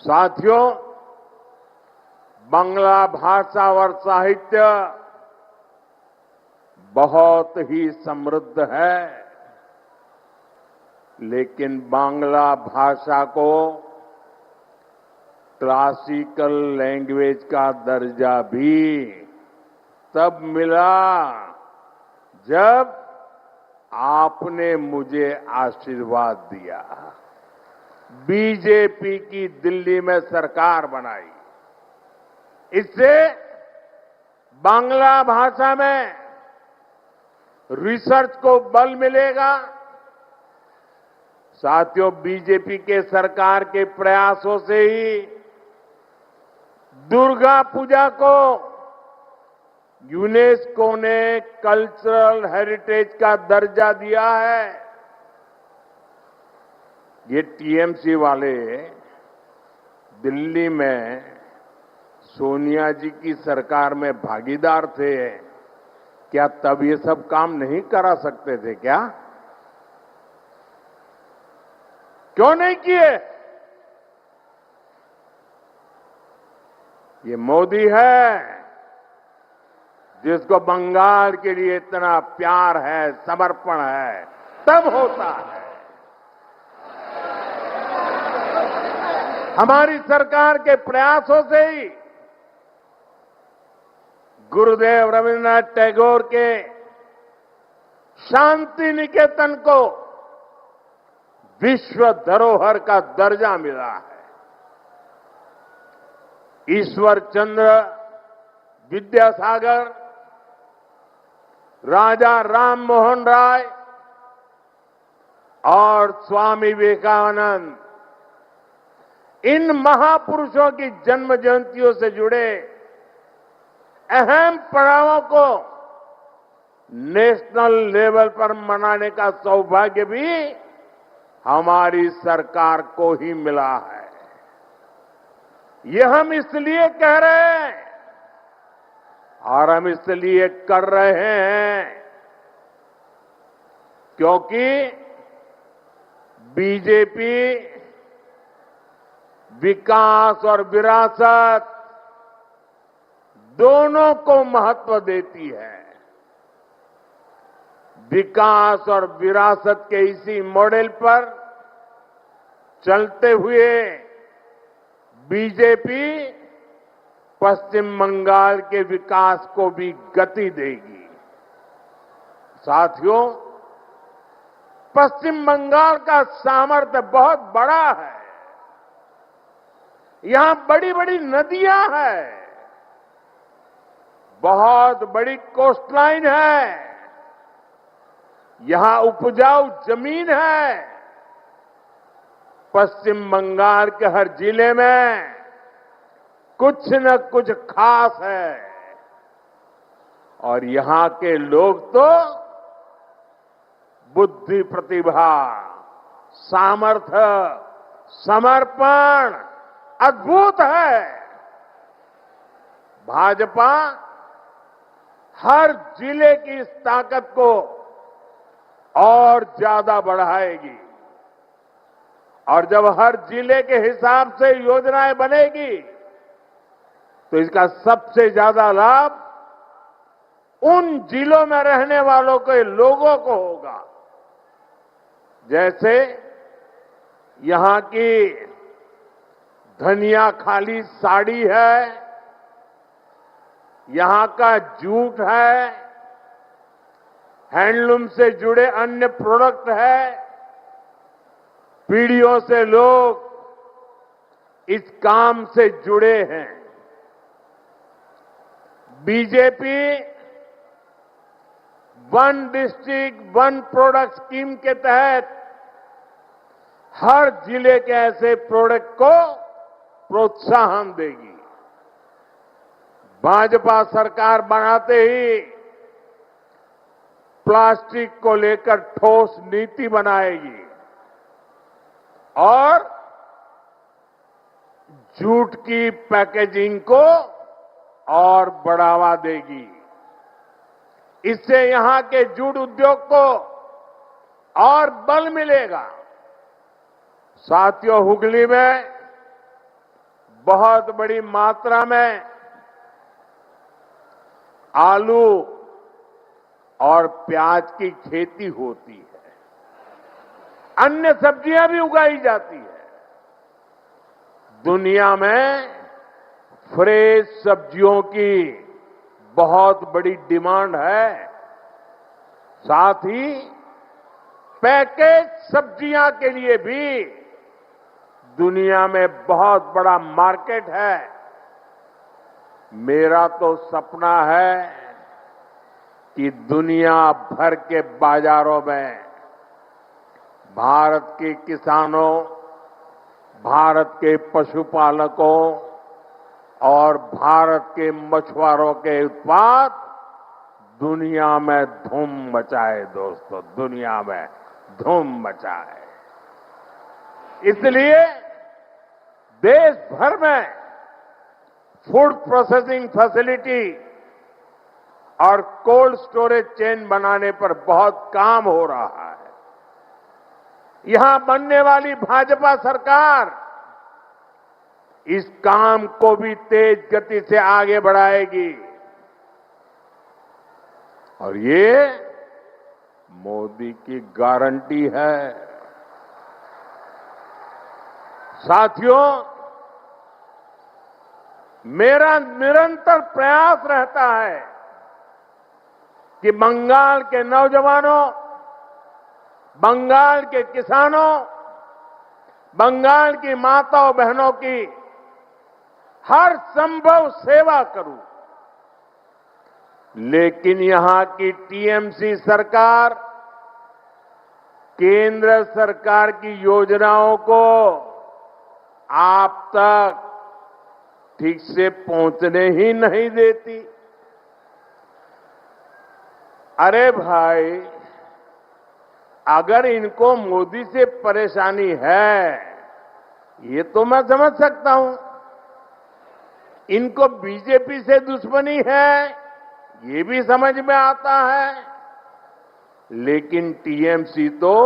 साथियों, बांग्ला भाषा और साहित्य बहुत ही समृद्ध है, लेकिन बांग्ला भाषा को क्लासिकल लैंग्वेज का दर्जा भी तब मिला जब आपने मुझे आशीर्वाद दिया, बीजेपी की दिल्ली में सरकार बनाई। इससे बांग्ला भाषा में रिसर्च को बल मिलेगा। साथियों, बीजेपी के सरकार के प्रयासों से ही दुर्गा पूजा को यूनेस्को ने कल्चरल हेरिटेज का दर्जा दिया है। ये टीएमसी वाले दिल्ली में सोनिया जी की सरकार में भागीदार थे, क्या तब ये सब काम नहीं करा सकते थे क्या? क्यों नहीं किए? ये मोदी है जिसको बंगाल के लिए इतना प्यार है, समर्पण है, तब होता है। हमारी सरकार के प्रयासों से ही गुरुदेव रविन्द्रनाथ टैगोर के शांति निकेतन को विश्व धरोहर का दर्जा मिला है। ईश्वर चंद्र विद्यासागर, राजा राम मोहन राय और स्वामी विवेकानंद, इन महापुरुषों की जन्म जयंतियों से जुड़े अहम पड़ावों को नेशनल लेवल पर मनाने का सौभाग्य भी हमारी सरकार को ही मिला है। ये हम इसलिए कह रहे हैं और हम इसलिए कर रहे हैं क्योंकि बीजेपी विकास और विरासत दोनों को महत्व देती है। विकास और विरासत के इसी मॉडल पर चलते हुए बीजेपी पश्चिम बंगाल के विकास को भी गति देगी। साथियों, पश्चिम बंगाल का सामर्थ्य बहुत बड़ा है। यहां बड़ी बड़ी नदियां हैं, बहुत बड़ी कोस्टलाइन है, यहां उपजाऊ जमीन है। पश्चिम बंगाल के हर जिले में कुछ न कुछ खास है और यहां के लोग तो बुद्धि, प्रतिभा, सामर्थ्य, समर्पण अद्भुत है। भाजपा हर जिले की इस ताकत को और ज्यादा बढ़ाएगी और जब हर जिले के हिसाब से योजनाएं बनेगी तो इसका सबसे ज्यादा लाभ उन जिलों में रहने वालों के लोगों को होगा। जैसे यहां की धनिया खाली साड़ी है, यहां का जूट है, हैंडलूम से जुड़े अन्य प्रोडक्ट है। पीढ़ियों से लोग इस काम से जुड़े हैं। BJP one district one product scheme के तहत हर जिले के ऐसे प्रोडक्ट को प्रोत्साहन देगी। भाजपा सरकार बनाते ही प्लास्टिक को लेकर ठोस नीति बनाएगी और जूट की पैकेजिंग को और बढ़ावा देगी। इससे यहां के जूट उद्योग को और बल मिलेगा। साथियों, हुगली में बहुत बड़ी मात्रा में आलू और प्याज की खेती होती है। अन्य सब्जियां भी उगाई जाती है। दुनिया में फ्रेश सब्जियों की बहुत बड़ी डिमांड है। साथ ही पैकेज सब्जियां के लिए भी दुनिया में बहुत बड़ा मार्केट है। मेरा तो सपना है कि दुनिया भर के बाजारों में भारत के किसानों, भारत के पशुपालकों और भारत के मछुआरों के उत्पाद दुनिया में धूम मचाए। दोस्तों, दुनिया में धूम मचाए। इसलिए देश भर में फूड प्रोसेसिंग फैसिलिटी और कोल्ड स्टोरेज चेन बनाने पर बहुत काम हो रहा है। यहां बनने वाली भाजपा सरकार इस काम को भी तेज गति से आगे बढ़ाएगी और ये मोदी की गारंटी है। साथियों, मेरा निरंतर प्रयास रहता है कि बंगाल के नौजवानों, बंगाल के किसानों, बंगाल की माताओं बहनों की हर संभव सेवा करूं। लेकिन यहां की टीएमसी सरकार केंद्र सरकार की योजनाओं को आप तक ठीक से पहुंचने ही नहीं देती। अरे भाई, अगर इनको मोदी से परेशानी है, ये तो मैं समझ सकता हूं। इनको बीजेपी से दुश्मनी है, ये भी समझ में आता है। लेकिन टीएमसी तो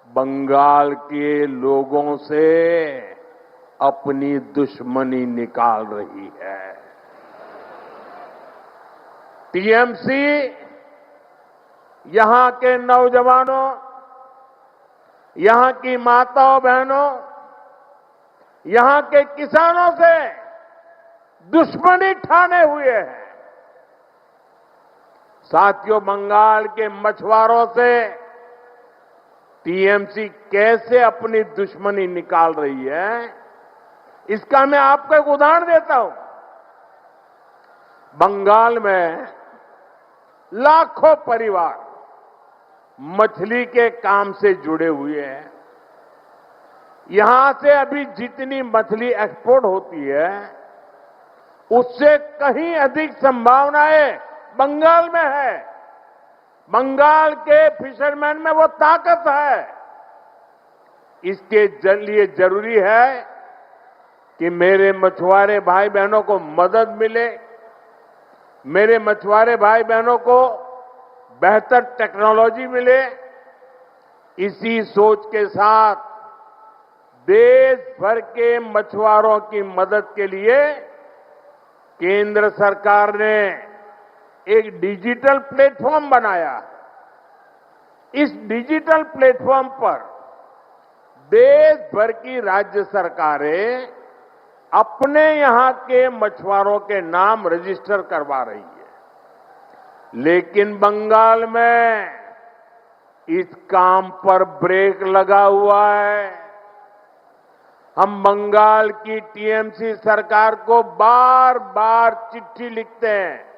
बंगाल के लोगों से अपनी दुश्मनी निकाल रही है। टीएमसी यहां के नौजवानों, यहां की माताओं बहनों, यहां के किसानों से दुश्मनी ठाने हुए हैं। साथियों, बंगाल के मछुआरों से टीएमसी कैसे अपनी दुश्मनी निकाल रही है, इसका मैं आपको एक उदाहरण देता हूं। बंगाल में लाखों परिवार मछली के काम से जुड़े हुए हैं। यहां से अभी जितनी मछली एक्सपोर्ट होती है, उससे कहीं अधिक संभावनाएं बंगाल में है। बंगाल के फिशरमैन में वो ताकत है। इसके लिए जरूरी है कि मेरे मछुआरे भाई बहनों को मदद मिले, मेरे मछुआरे भाई बहनों को बेहतर टेक्नोलॉजी मिले। इसी सोच के साथ देश भर के मछुआरों की मदद के लिए केंद्र सरकार ने एक डिजिटल प्लेटफॉर्म बनाया। इस डिजिटल प्लेटफॉर्म पर देश भर की राज्य सरकारें अपने यहां के मछुआरों के नाम रजिस्टर करवा रही है। लेकिन बंगाल में इस काम पर ब्रेक लगा हुआ है। हम बंगाल की टीएमसी सरकार को बार बार चिट्ठी लिखते हैं।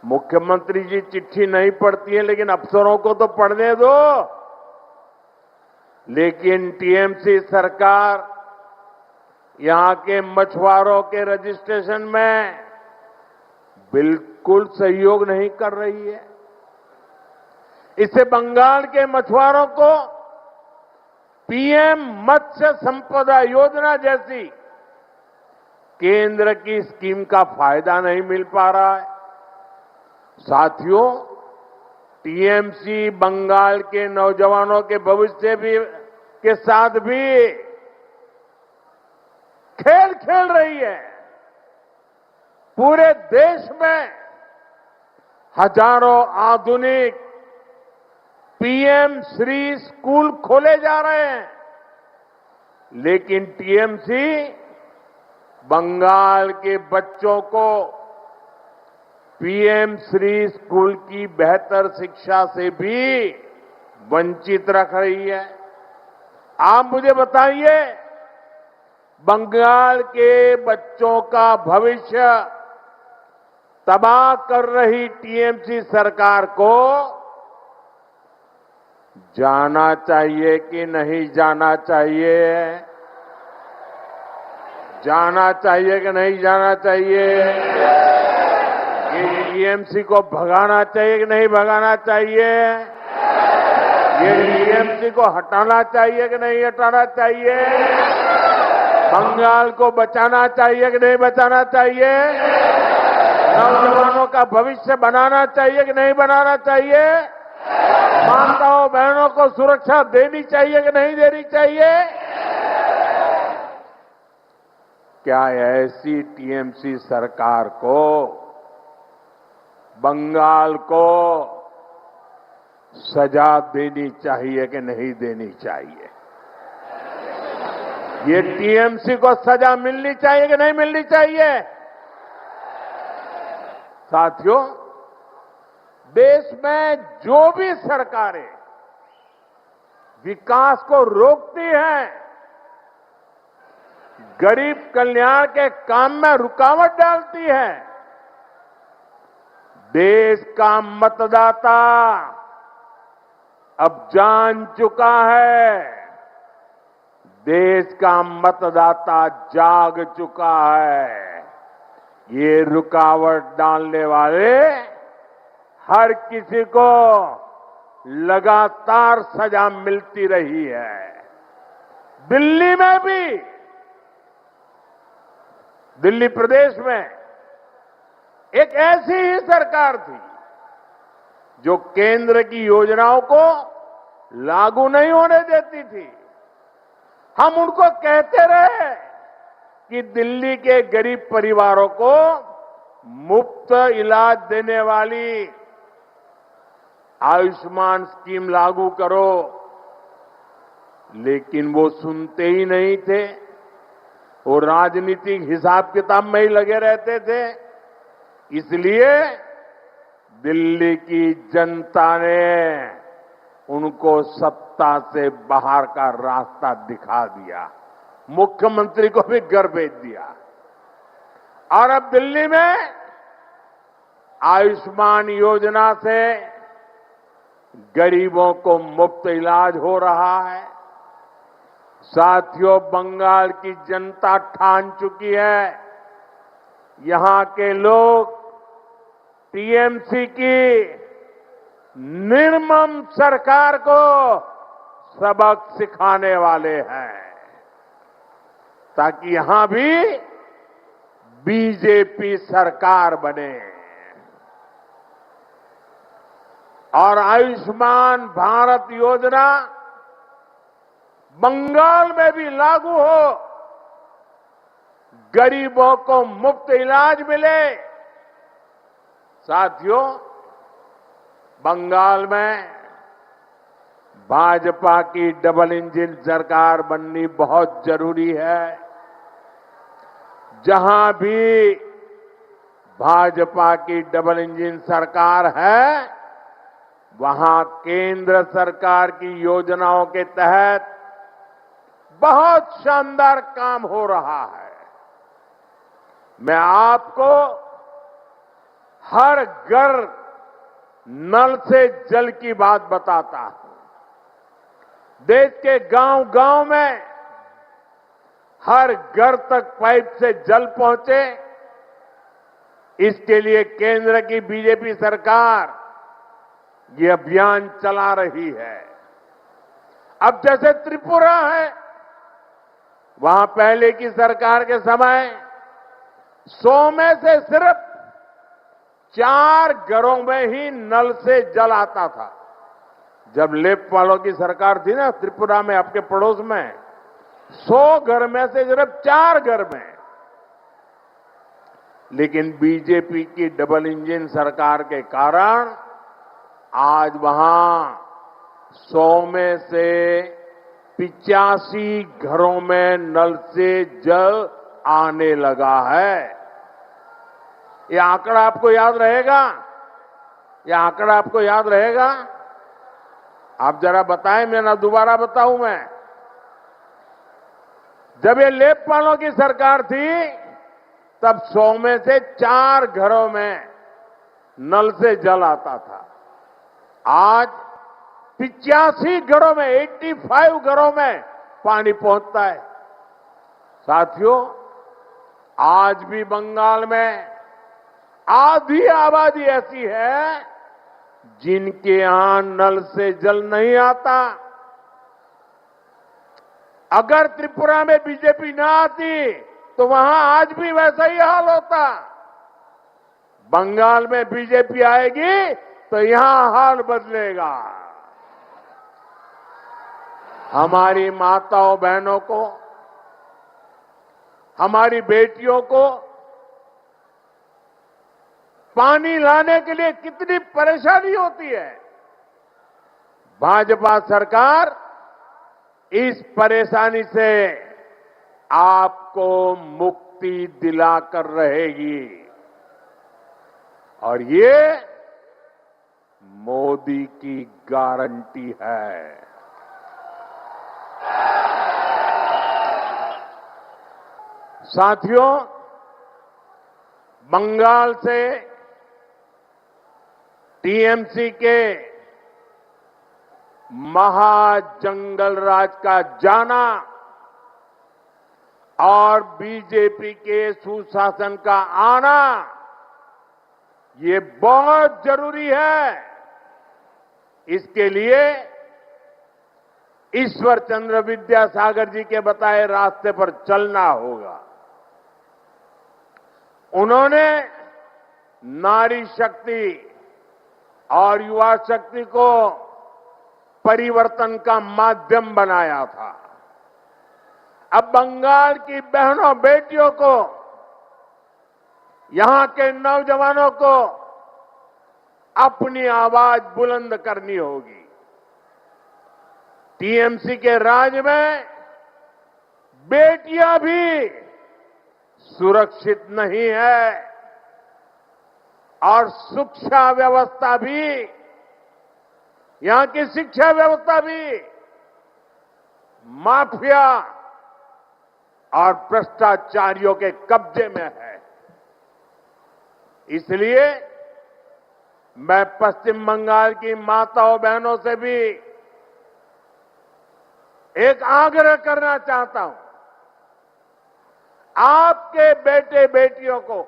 मुख्यमंत्री जी चिट्ठी नहीं पढ़ती है, लेकिन अफसरों को तो पढ़ने दो। लेकिन टीएमसी सरकार यहां के मछुआरों के रजिस्ट्रेशन में बिल्कुल सहयोग नहीं कर रही है। इससे बंगाल के मछुआरों को पीएम मत्स्य संपदा योजना जैसी केंद्र की स्कीम का फायदा नहीं मिल पा रहा है। साथियों, टीएमसी बंगाल के नौजवानों के भविष्य भी के साथ भी खेल खेल रही है। पूरे देश में हजारों आधुनिक पीएम श्री स्कूल खोले जा रहे हैं, लेकिन टीएमसी बंगाल के बच्चों को पीएम श्री स्कूल की बेहतर शिक्षा से भी वंचित रख रही है। आप मुझे बताइए, बंगाल के बच्चों का भविष्य तबाह कर रही टीएमसी सरकार को जाना चाहिए कि नहीं जाना चाहिए? जाना चाहिए कि नहीं जाना चाहिए? ये टीएमसी को भगाना चाहिए कि नहीं भगाना चाहिए? ये टीएमसी को हटाना चाहिए कि नहीं हटाना चाहिए? बंगाल को बचाना चाहिए कि नहीं बचाना चाहिए? नौजवानों का भविष्य बनाना चाहिए कि नहीं बनाना चाहिए? माताओं बहनों को सुरक्षा देनी चाहिए कि नहीं देनी चाहिए? क्या ऐसी टीएमसी सरकार को बंगाल को सजा देनी चाहिए कि नहीं देनी चाहिए? ये टीएमसी को सजा मिलनी चाहिए कि नहीं मिलनी चाहिए? साथियों, देश में जो भी सरकारें विकास को रोकती हैं, गरीब कल्याण के काम में रुकावट डालती है, देश का मतदाता अब जान चुका है, देश का मतदाता जाग चुका है। ये रुकावट डालने वाले हर किसी को लगातार सजा मिलती रही है। दिल्ली में भी, दिल्ली प्रदेश में एक ऐसी ही सरकार थी जो केंद्र की योजनाओं को लागू नहीं होने देती थी। हम उनको कहते रहे कि दिल्ली के गरीब परिवारों को मुफ्त इलाज देने वाली आयुष्मान स्कीम लागू करो, लेकिन वो सुनते ही नहीं थे। वो राजनीतिक हिसाब किताब में ही लगे रहते थे। इसलिए दिल्ली की जनता ने उनको सत्ता से बाहर का रास्ता दिखा दिया, मुख्यमंत्री को भी घर भेज दिया। और अब दिल्ली में आयुष्मान योजना से गरीबों को मुफ्त इलाज हो रहा है। साथियों, बंगाल की जनता ठान चुकी है, यहां के लोग टीएमसी की निर्मम सरकार को सबक सिखाने वाले हैं, ताकि यहां भी बीजेपी सरकार बने और आयुष्मान भारत योजना बंगाल में भी लागू हो, गरीबों को मुफ्त इलाज मिले। साथियों, बंगाल में भाजपा की डबल इंजन सरकार बननी बहुत जरूरी है। जहां भी भाजपा की डबल इंजन सरकार है, वहां केंद्र सरकार की योजनाओं के तहत बहुत शानदार काम हो रहा है। मैं आपको हर घर नल से जल की बात बताता हूं। देश के गांव-गांव में हर घर तक पाइप से जल पहुंचे, इसके लिए केंद्र की बीजेपी सरकार ये अभियान चला रही है। अब जैसे त्रिपुरा है, वहां पहले की सरकार के समय 100 में से सिर्फ 4 घरों में ही नल से जल आता था। जब लेफ्ट वालों की सरकार थी ना त्रिपुरा में, आपके पड़ोस में, 100 घर में से सिर्फ 4 घर में। लेकिन बीजेपी की डबल इंजन सरकार के कारण आज वहां 100 में से 85 घरों में नल से जल आने लगा है। ये आंकड़ा आपको याद रहेगा? ये आंकड़ा आपको याद रहेगा? आप जरा बताएं, मैं ना दोबारा बताऊं मैं। जब ये लेपपालों की सरकार थी तब 100 में से 4 घरों में नल से जल आता था। आज 85 घरों में, 85 घरों में पानी पहुंचता है। साथियों, आज भी बंगाल में आधी आबादी ऐसी है जिनके यहां नल से जल नहीं आता। अगर त्रिपुरा में बीजेपी ना आती तो वहां आज भी वैसा ही हाल होता। बंगाल में बीजेपी आएगी तो यहां हाल बदलेगा। हमारी माताओं बहनों को, हमारी बेटियों को पानी लाने के लिए कितनी परेशानी होती है। भाजपा सरकार इस परेशानी से आपको मुक्ति दिलाकर रहेगी और ये मोदी की गारंटी है। साथियों, बंगाल से टीएमसी के महाजंगल राज का जाना और बीजेपी के सुशासन का आना, ये बहुत जरूरी है। इसके लिए ईश्वर चंद्र विद्यासागर जी के बताए रास्ते पर चलना होगा। उन्होंने नारी शक्ति और युवा शक्ति को परिवर्तन का माध्यम बनाया था। अब बंगाल की बहनों बेटियों को, यहां के नौजवानों को अपनी आवाज बुलंद करनी होगी। टीएमसी के राज में बेटियां भी सुरक्षित नहीं है और शिक्षा व्यवस्था भी, यहां की शिक्षा व्यवस्था भी माफिया और भ्रष्टाचारियों के कब्जे में है। इसलिए मैं पश्चिम बंगाल की माताओं बहनों से भी एक आग्रह करना चाहता हूं। आपके बेटे बेटियों को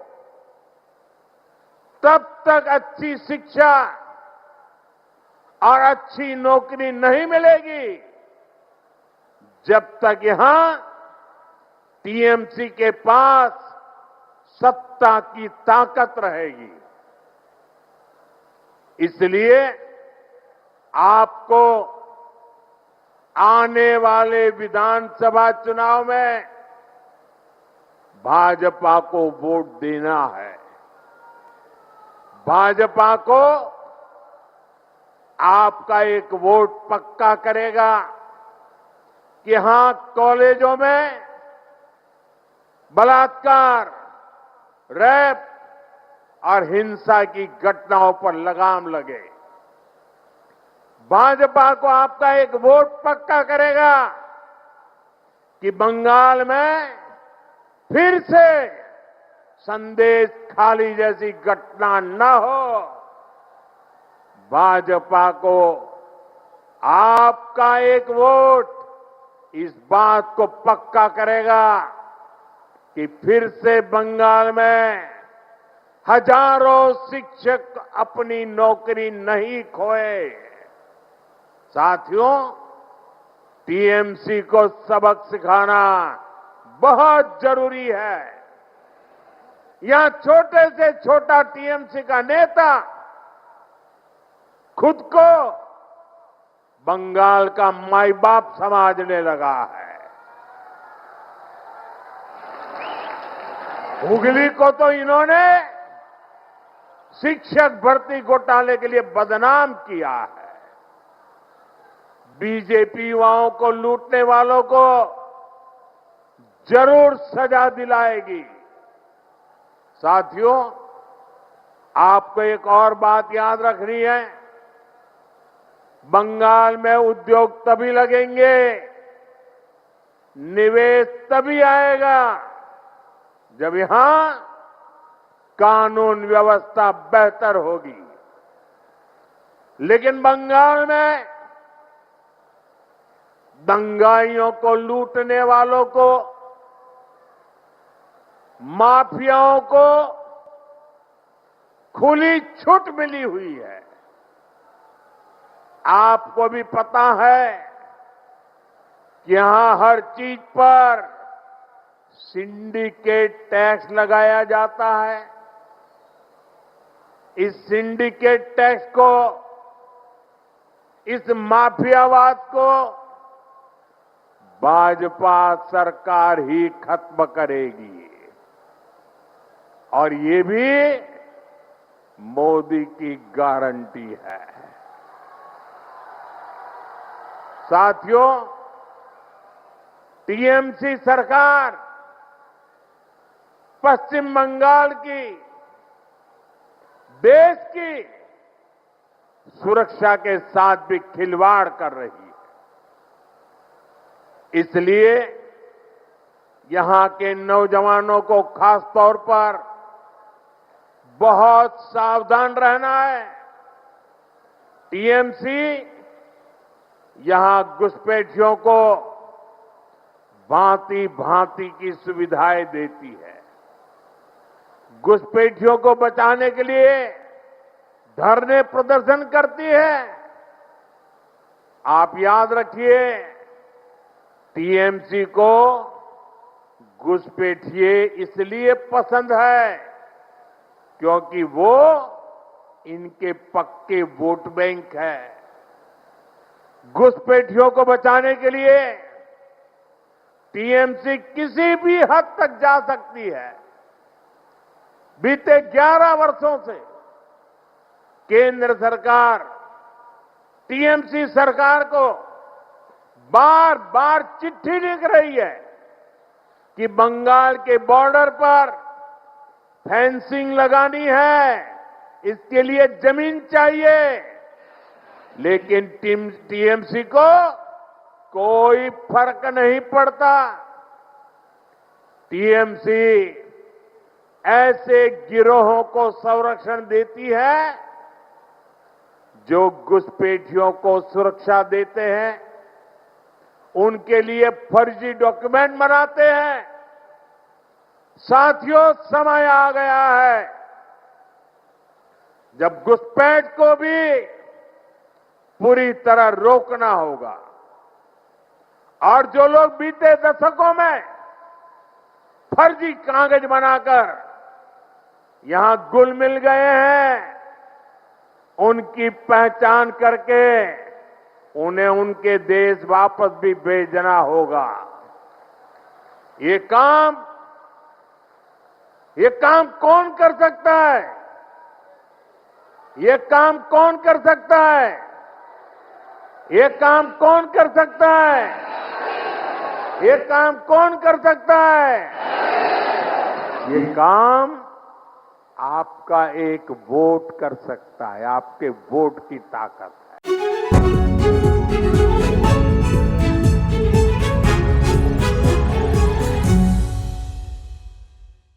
तब तक अच्छी शिक्षा और अच्छी नौकरी नहीं मिलेगी जब तक यहां टीएमसी के पास सत्ता की ताकत रहेगी। इसलिए आपको आने वाले विधानसभा चुनाव में भाजपा को वोट देना है। भाजपा को आपका एक वोट पक्का करेगा कि हां, कॉलेजों में बलात्कार, रेप और हिंसा की घटनाओं पर लगाम लगे। भाजपा को आपका एक वोट पक्का करेगा कि बंगाल में फिर से संदेश खाली जैसी घटना न हो। भाजपा को आपका एक वोट इस बात को पक्का करेगा कि फिर से बंगाल में हजारों शिक्षक अपनी नौकरी नहीं खोए। साथियों, टीएमसी को सबक सिखाना बहुत जरूरी है। यहां छोटे से छोटा टीएमसी का नेता खुद को बंगाल का माई बाप समझने लगा है। हुगली को तो इन्होंने शिक्षक भर्ती घोटाले के लिए बदनाम किया है। बीजेपी युवाओं को लूटने वालों को जरूर सजा दिलाएगी। साथियों, आपको एक और बात याद रखनी है। बंगाल में उद्योग तभी लगेंगे, निवेश तभी आएगा जब यहां कानून व्यवस्था बेहतर होगी। लेकिन बंगाल में दंगाइयों को लूटने वालों को, माफियाओं को खुली छूट मिली हुई है। आपको भी पता है कि यहां हर चीज पर सिंडिकेट टैक्स लगाया जाता है। इस सिंडिकेट टैक्स को, इस माफियावाद को भाजपा सरकार ही खत्म करेगी और ये भी मोदी की गारंटी है। साथियों, टीएमसी सरकार पश्चिम बंगाल की, देश की सुरक्षा के साथ भी खिलवाड़ कर रही है। इसलिए यहां के नौजवानों को खास तौर पर बहुत सावधान रहना है। टीएमसी यहां घुसपैठियों को भांति भांति की सुविधाएं देती है। घुसपैठियों को बचाने के लिए धरने प्रदर्शन करती है। आप याद रखिए, टीएमसी को घुसपैठिए इसलिए पसंद है क्योंकि वो इनके पक्के वोट बैंक है। घुसपैठियों को बचाने के लिए टीएमसी किसी भी हद तक जा सकती है। बीते 11 वर्षों से केंद्र सरकार टीएमसी सरकार को बार बार चिट्ठी लिख रही है कि बंगाल के बॉर्डर पर फेंसिंग लगानी है, इसके लिए जमीन चाहिए। लेकिन टीएमसी को कोई फर्क नहीं पड़ता। टीएमसी ऐसे गिरोहों को संरक्षण देती है जो घुसपैठियों को सुरक्षा देते हैं, उनके लिए फर्जी डॉक्यूमेंट बनाते हैं। साथियों, समय आ गया है जब घुसपैठ को भी पूरी तरह रोकना होगा। और जो लोग बीते दशकों में फर्जी कागज बनाकर यहां घुल मिल गए हैं, उनकी पहचान करके उन्हें उनके देश वापस भी भेजना होगा। ये काम कौन कर सकता है? ये काम कौन कर सकता है? ये काम कौन कर सकता है? ये काम कौन कर सकता है? ये काम आपका एक वोट कर सकता है। आपके वोट की ताकत है।